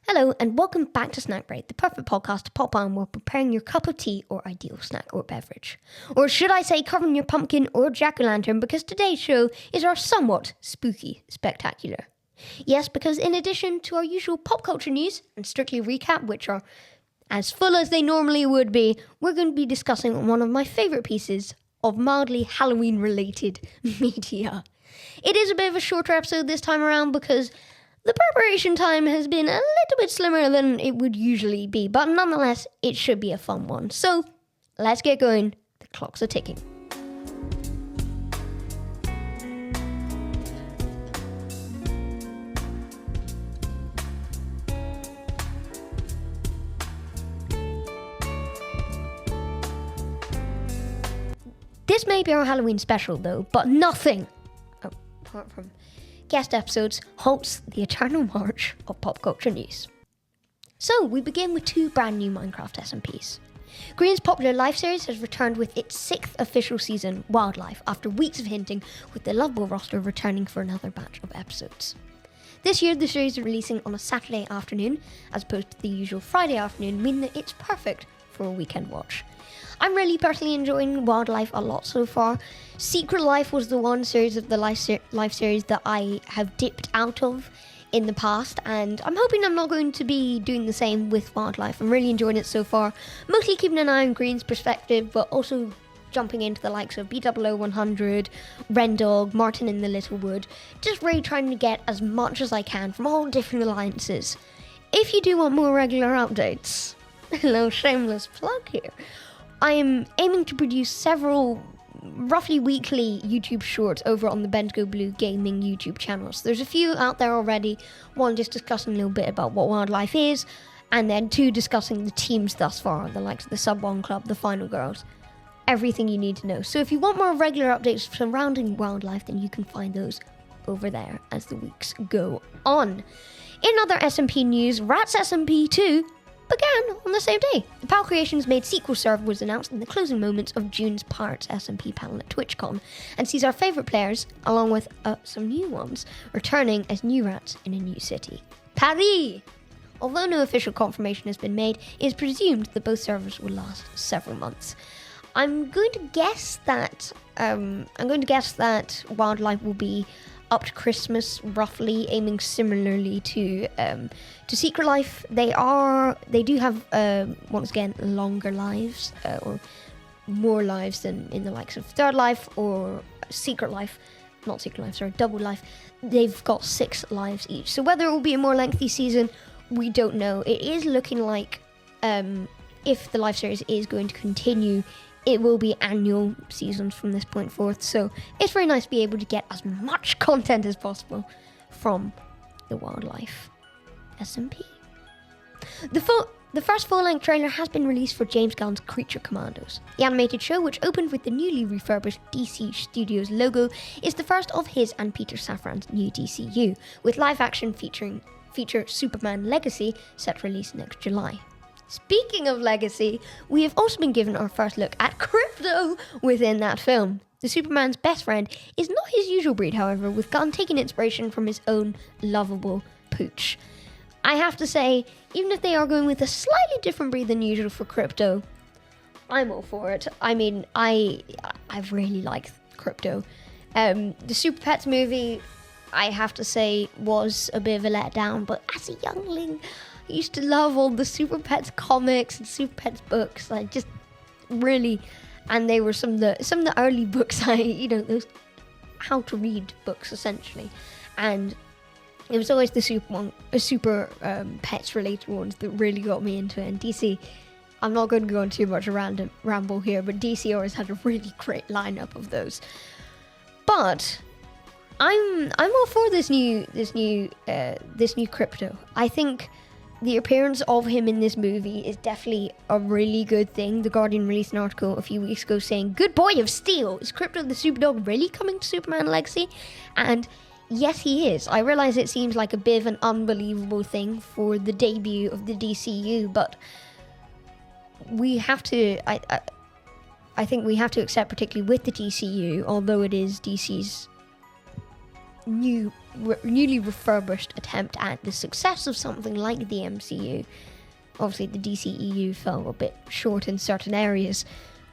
Hello and welcome back to Snack Break, the perfect podcast to pop on while preparing your cup of tea or ideal snack or beverage. Or should I say covering your pumpkin or jack-o'-lantern, because today's show is our somewhat spooky spectacular. Yes, because in addition to our usual pop culture news and Strictly Recap, which are as full as they normally would be, we're going to be discussing one of my favourite pieces of mildly Halloween-related media. It is a bit of a shorter episode this time around because the preparation time has been a little bit slimmer than it would usually be, but nonetheless, it should be a fun one. So, let's get going. The clocks are ticking. This may be our Halloween special, though, but nothing, apart from guest episodes, halts the eternal march of pop culture news. So, we begin with two brand new Minecraft SMPs. Green's popular live series has returned with its 6th official season, Wildlife, after weeks of hinting, with the Lovable roster returning for another batch of episodes. This year, the series is releasing on a Saturday afternoon, as opposed to the usual Friday afternoon, meaning that it's perfect for a weekend watch. I'm really personally enjoying Wildlife a lot so far. Secret Life was the one series of the live series that I have dipped out of in the past, and I'm hoping I'm not going to be doing the same with Wildlife. I'm really enjoying it so far, mostly keeping an eye on Green's perspective, but also jumping into the likes of BOO100, Rendog, Martin in the Little Wood, just really trying to get as much as I can from all different alliances. If you do want more regular updates, a little shameless plug here, I am aiming to produce several roughly weekly YouTube shorts over on the Bendigo Blue Gaming YouTube channel. So there's a few out there already. One just discussing a little bit about what Wildlife is, and then two discussing the teams thus far, the likes of the Sub 1 Club, the Final Girls, everything you need to know. So if you want more regular updates surrounding Wildlife, then you can find those over there as the weeks go on. In other SMP news, Rats SMP 2 began on the same day. The PAL Creations made sequel server was announced in the closing moments of June's Pirates SMP panel at TwitchCon, and sees our favourite players, along with some new ones, returning as new rats in a new city, Paris. Although no official confirmation has been made, it is presumed that both servers will last several months. I'm going to guess that Wildlife will be up to Christmas, roughly, aiming similarly to Secret Life. They do have once again longer lives, or more lives than in the likes of Third Life or Double Life. They've got 6 lives each. So whether it will be a more lengthy season, we don't know. It is looking like if the live series is going to continue, it will be annual seasons from this point forth, so it's very nice to be able to get as much content as possible from the Wildlife SMP. The first full-length trailer has been released for James Gunn's Creature Commandos. The animated show, which opened with the newly refurbished DC Studios logo, is the first of his and Peter Safran's new DCU, with live-action feature Superman Legacy set to release next July. Speaking of Legacy, we have also been given our first look at Crypto within that film. The Superman's best friend is not his usual breed, however, with Gunn taking inspiration from his own lovable pooch. I have to say, even if they are going with a slightly different breed than usual for Crypto, I'm all for it. I mean, I really like Crypto. The Super Pets movie, I have to say, was a bit of a letdown, but as a youngling, I used to love all the Super Pets comics and Super Pets books. I just really, and they were some of the early books those how to read books essentially, and it was always the super Pets related ones that really got me into it. And DC, I'm not going to go on too much a random ramble here, but DC always had a really great lineup of those. But I'm all for this new Crypto. I think the appearance of him in this movie is definitely a really good thing. The Guardian released an article a few weeks ago saying, "Good boy of steel, is Crypto the Superdog really coming to Superman Legacy?" And yes, he is. I realize it seems like a bit of an unbelievable thing for the debut of the DCU, but we have to, I think we have to accept, particularly with the DCU, although it is DC's new newly refurbished attempt at the success of something like the MCU. Obviously, the DCEU fell a bit short in certain areas.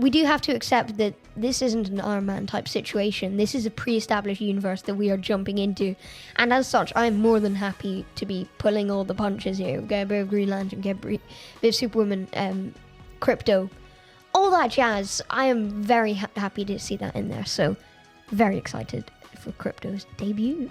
We do have to accept that this isn't an Iron Man type situation. This is a pre-established universe that we are jumping into. And as such, I'm more than happy to be pulling all the punches here. Get a bit of Green Lantern, get a bit of Superwoman, Crypto, all that jazz. I am very happy to see that in there. So, very excited for Crypto's debut.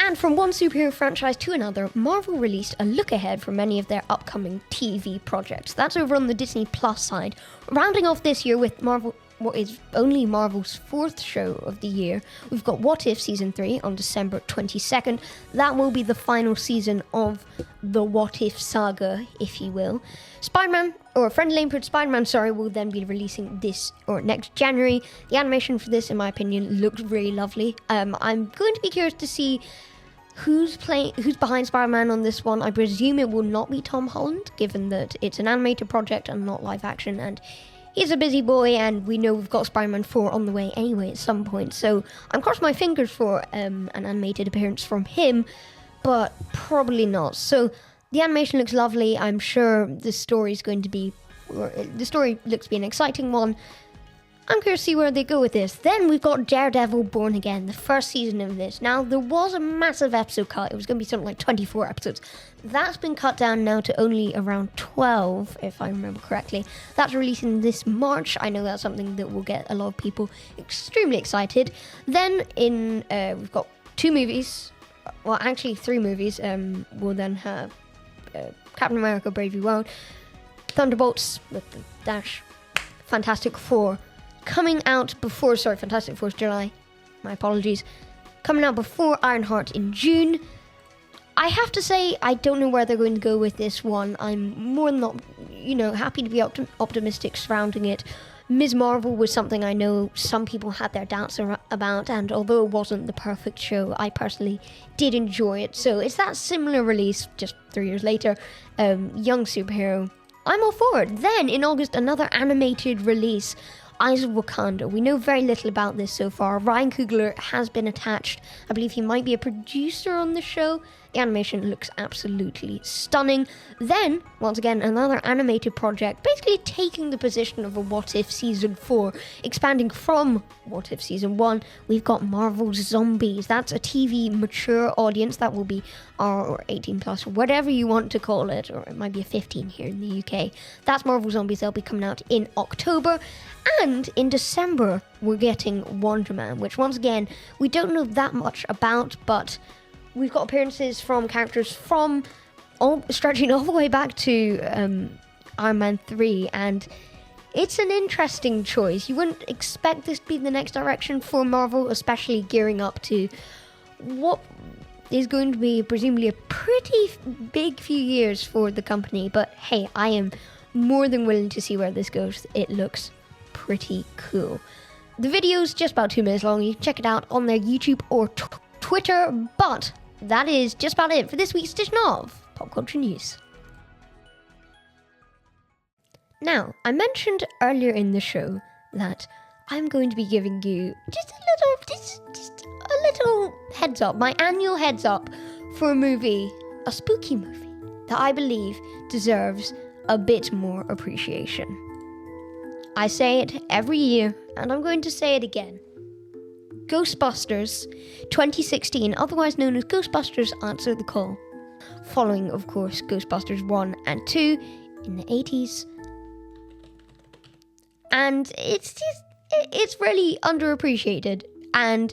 And from one superhero franchise to another, Marvel released a look ahead for many of their upcoming TV projects. That's over on the Disney Plus side. Rounding off this year with what is only Marvel's fourth show of the year, we've got What If Season 3 on December 22nd. That will be the final season of the What If saga, if you will. Spider-Man, or Friendly Neighborhood Spider-Man, will then be releasing this or next January. The animation for this, in my opinion, looks really lovely. I'm going to be curious to see who's behind Spider-Man on this one. I presume it will not be Tom Holland, given that it's an animated project and not live action, and he's a busy boy, and we know we've got Spider-Man 4 on the way anyway at some point, so I'm crossing my fingers for an animated appearance from him, but probably not. So the animation looks lovely. I'm sure the story looks to be an exciting one. I'm curious to see where they go with this. Then we've got Daredevil Born Again, the first season of this. Now, there was a massive episode cut. It was going to be something like 24 episodes. That's been cut down now to only around 12, if I remember correctly. That's releasing this March. I know that's something that will get a lot of people extremely excited. Then we've got 2 movies. Well, actually 3 movies. We'll then have Captain America Brave New World, Thunderbolts with the dash, Fantastic Four. Coming out before, Fantastic Four's July. My apologies. Coming out before Ironheart in June. I have to say, I don't know where they're going to go with this one. I'm more than not, happy to be optimistic surrounding it. Ms. Marvel was something I know some people had their doubts about, and although it wasn't the perfect show, I personally did enjoy it. So it's that similar release, just 3 years later, young superhero. I'm all for it. Then, in August, another animated release, Eyes of Wakanda. We know very little about this so far. Ryan Coogler has been attached. I believe he might be a producer on the show. The animation looks absolutely stunning. Then, once again, another animated project, basically taking the position of a What If Season 4, expanding from What If Season 1. We've got Marvel's Zombies. That's a TV mature audience. That will be R or 18 plus, or whatever you want to call it, or it might be a 15 here in the UK. That's Marvel Zombies. They'll be coming out in October. And in December, we're getting Wonder Man, which once again, we don't know that much about, but we've got appearances from characters from stretching all the way back to Iron Man 3, and it's an interesting choice. You wouldn't expect this to be the next direction for Marvel, especially gearing up to what is going to be presumably a pretty big few years for the company, but hey, I am more than willing to see where this goes. It looks pretty cool. The video's just about 2 minutes long. You can check it out on their YouTube or Twitter, but that is just about it for this week's edition of Pop Culture News. Now, I mentioned earlier in the show that I'm going to be giving you just a little heads up, my annual heads up for a movie, a spooky movie, that I believe deserves a bit more appreciation. I say it every year, and I'm going to say it again. Ghostbusters 2016, otherwise known as Ghostbusters Answer the Call. Following, of course, Ghostbusters 1 and 2 in the 80s. And it's really underappreciated. And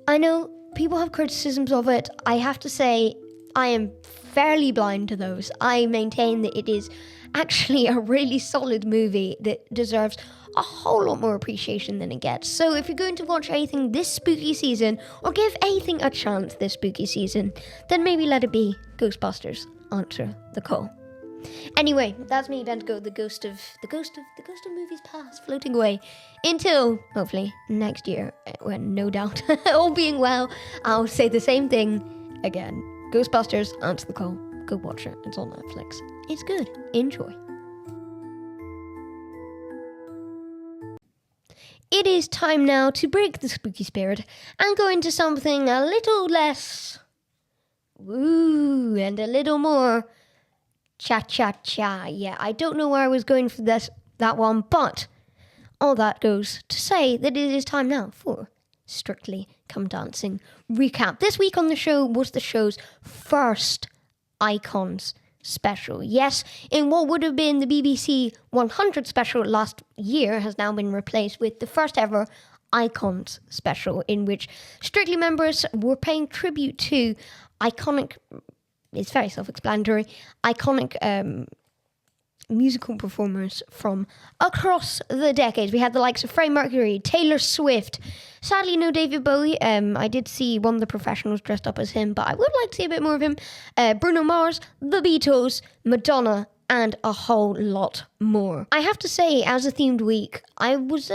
I know people have criticisms of it. I have to say, I am fairly blind to those. I maintain that it is actually a really solid movie that deserves a whole lot more appreciation than it gets. So if you're going to watch anything this spooky season, or give anything a chance this spooky season, then maybe let it be Ghostbusters Answer the Call. Anyway, that's me, Bentigo, the ghost of movies past, floating away until hopefully next year, when no doubt, all being well, I'll say the same thing again. Ghostbusters Answer the Call. Go watch it. It's on Netflix. It's good. Enjoy. it is time now to break the spooky spirit and go into something a little less woo and a little more cha-cha-cha. Yeah, I don't know where I was going for that one, but all that goes to say that it is time now for Strictly Come Dancing recap. This week on the show was the show's first Icons special. Yes, in what would have been the BBC 100 special last year has now been replaced with the first ever Icons special, in which Strictly members were paying tribute to iconic, it's very self-explanatory, iconic musical performers from across the decades. We had the likes of Freddie Mercury, Taylor Swift, sadly no David Bowie. I did see one of the professionals dressed up as him, but I would like to see a bit more of him. Bruno Mars, the Beatles, Madonna, and a whole lot more. I have to say, as a themed week, I was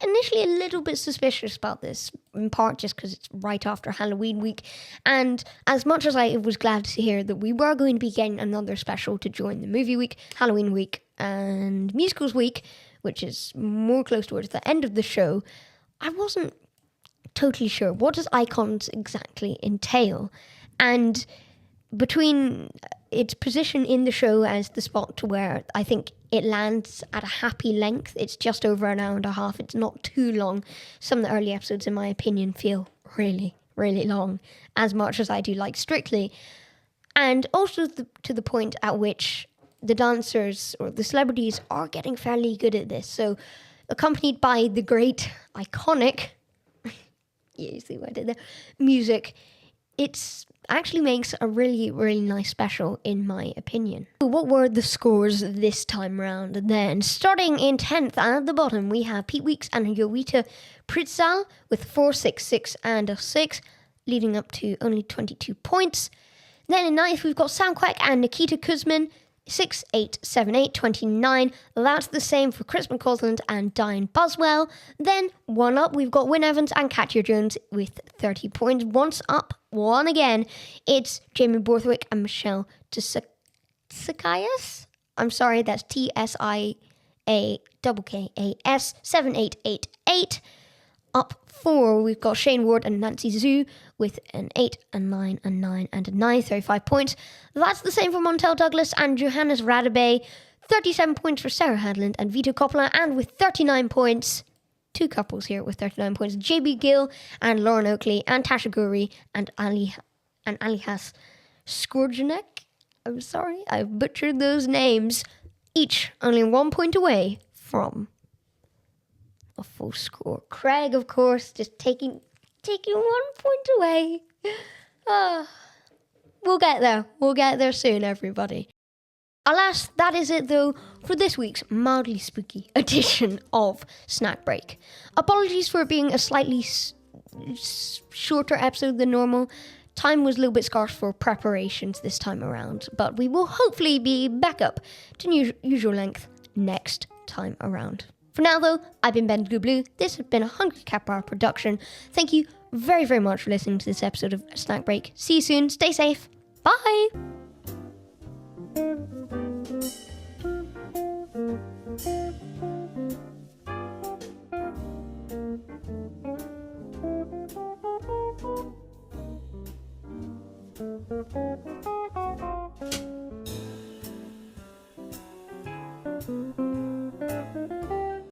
initially a little bit suspicious about this, in part just because it's right after Halloween week, and as much as I was glad to hear that we were going to be getting another special to join the movie week, Halloween week, and musicals week, which is more close towards the end of the show, I wasn't totally sure. What does Icons exactly entail? And between its position in the show as the spot to where I think it lands at a happy length, it's just over an hour and a half, it's not too long. Some of the early episodes, in my opinion, feel really, really long, as much as I do like Strictly. And also to the point at which the dancers or the celebrities are getting fairly good at this. So accompanied by the great, iconic, you see what I did there, music, it's actually makes a really, really nice special, in my opinion. What were the scores this time round then? Starting in 10th and at the bottom, we have Pete Weeks and Jovita Pritzal with 4, 6, 6 and a 6, leading up to only 22 points. Then in 9th, we've got Sam Quack and Nikita Kuzmin, 6, 8, 7, 8, 29. That's the same for Chris McCausland and Diane Buswell. Then one up, we've got Wyn Evans and Katya Jones with 30 points. Once up, one again, it's Jamie Borthwick and Michelle Tsakayas. I'm sorry, that's TSIAKKAS 7888. Up 4, we've got Shane Ward and Nancy Zhu with an 8, a 9, a 9, and a 9, 35 points. That's the same for Montel Douglas and Johannes Radebe. 37 points for Sarah Hadland and Vito Coppola, and with 39 points, two couples here with 39 points, JB Gill and Lauren Oakley, and Tasha Guri and Alihas Skorjanek. I'm sorry, I butchered those names. Each only 1 point away from a full score. Craig, of course, just taking 1 point away. We'll get there. We'll get there soon, everybody. Alas, that is it, though, for this week's mildly spooky edition of Snack Break. Apologies for it being a slightly shorter episode than normal. Time was a little bit scarce for preparations this time around, but we will hopefully be back up to usual length next time around. For now, though, I've been Ben Blue. This has been a Hungry Cat Bar production. Thank you very, very much for listening to this episode of Snack Break. See you soon. Stay safe. Bye.